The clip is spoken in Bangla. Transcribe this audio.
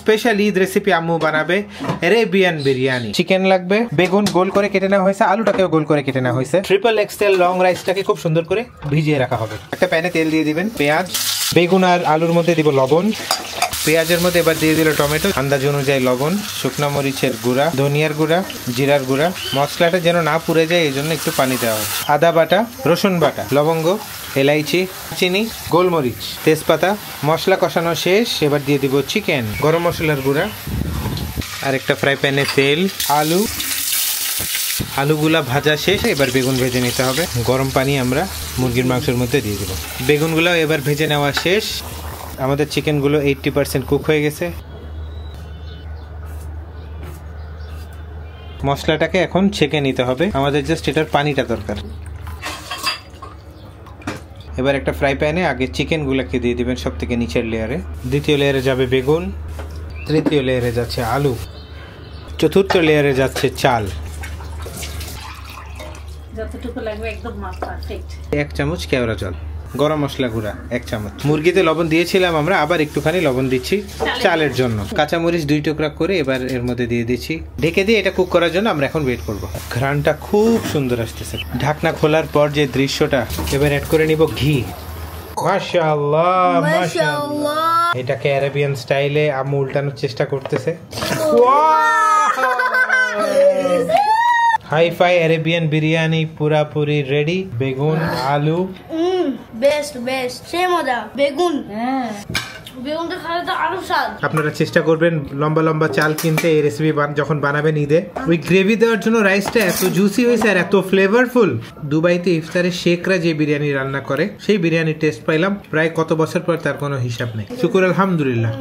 স্পেশাল ঈদ রেসিপি আম্মু বানাবে অ্যারাবিয়ান বিরিয়ানি। চিকেন লাগবে, বেগুন গোল করে কেটে নেওয়া হয়েছে, আলুটাকেও গোল করে কেটে নেওয়া হয়েছে। ট্রিপল এক্সেল লং রাইসটাকে খুব সুন্দর করে ভিজিয়ে রাখা হবে। একটা প্যানে তেল দিয়ে দিবেন, পেঁয়াজ, বেগুন আর আলুর মধ্যে দিব লবণ, পেঁয়াজের মধ্যে এবার দিয়ে দিল টমেটো, আন্দাজ অনুযায়ী লবণ, শুকনো মরিচের গুঁড়া, ধনিয়ার গুঁড়া, জিরার গুঁড়া। মশলাটা যেন না পুড়ে যায় এই জন্য একটু পানি দেওয়া হচ্ছে। আদা বাটা, রসুন বাটা, লবঙ্গ, এলাইচি, চিনি, গোলমরিচ, তেজপাতা। মশলা কষানো শেষ, এবার দিয়ে দিব চিকেন, গরম মশলার গুঁড়া, আর একটা ফ্রাই প্যানে তেল, আলুগুলা ভাজা শেষ, এবার বেগুন ভেজে নিতে হবে। গরম পানি আমরা মুরগির মাংসের মধ্যে দিয়ে দেব। বেগুনগুলো এবার ভেজে নেওয়া শেষ। আমাদের চিকেনগুলো 80% কুক হয়ে গেছে। মশলাটাকে এখন ছেঁকে নিতে হবে, আমাদের জাস্ট এটার পানিটা দরকার। এবার একটা ফ্রাই প্যানে আগে চিকেনগুলোকে দিয়ে দিবেন সব থেকে নিচের লেয়ারে। দ্বিতীয় লেয়ারে যাবে বেগুন, তৃতীয় লেয়ারে যাচ্ছে আলু, চতুর্থ লেয়ারে যাচ্ছে চাল। যতটুকু লাগবে একদম পারফেক্ট। 1 চামচ কেওড়া জল, গরম মশলা গুঁড়া 1 চামচ। মুরগিতে লবণ দিয়েছিলাম আমরা, আবার একটুখানি লবণ দিচ্ছি চালের জন্য। কাঁচামরিচ 2 টুকরা করে এবার এর মধ্যে দিয়ে দিচ্ছি। ঢেকে দিয়ে এটা কুক করার জন্য আমরা এখন ওয়েট করব। ঘ্রাণটা খুব সুন্দর আসতেছে। ঢাকনা খোলার পর যে দৃশ্যটা, এবার অ্যাড করে নিব ঘি। মাশাআল্লাহ মাশাআল্লাহ। এটাকে আরবিয়ান স্টাইলে আম্মু উল্টানোর চেষ্টা করতেছে। হাই-ফাই আরবিয়ান বিরিয়ানি পুরাপুরি রেডি। বেগুন, আলু, বেস্ট সে মজা। বেগুনটা খাওয়া তো আরো স্বাদ। আপনারা চেষ্টা করবেন লম্বা লম্বা চাল কিনতে, এই রেসিপি যখন বানাবেন ঈদে। ওই গ্রেভি দেওয়ার জন্য রাইসটা এত জুসি হয়েছে আর এত ফ্লেভারফুল। দুবাইতে ইফতারে শেখরা যে বিরিয়ানি রান্না করে সেই বিরিয়ানির টেস্ট পাইলাম প্রায় কত বছর পর, তার কোনো হিসাব নেই। শুকুর আলহামদুলিল্লাহ।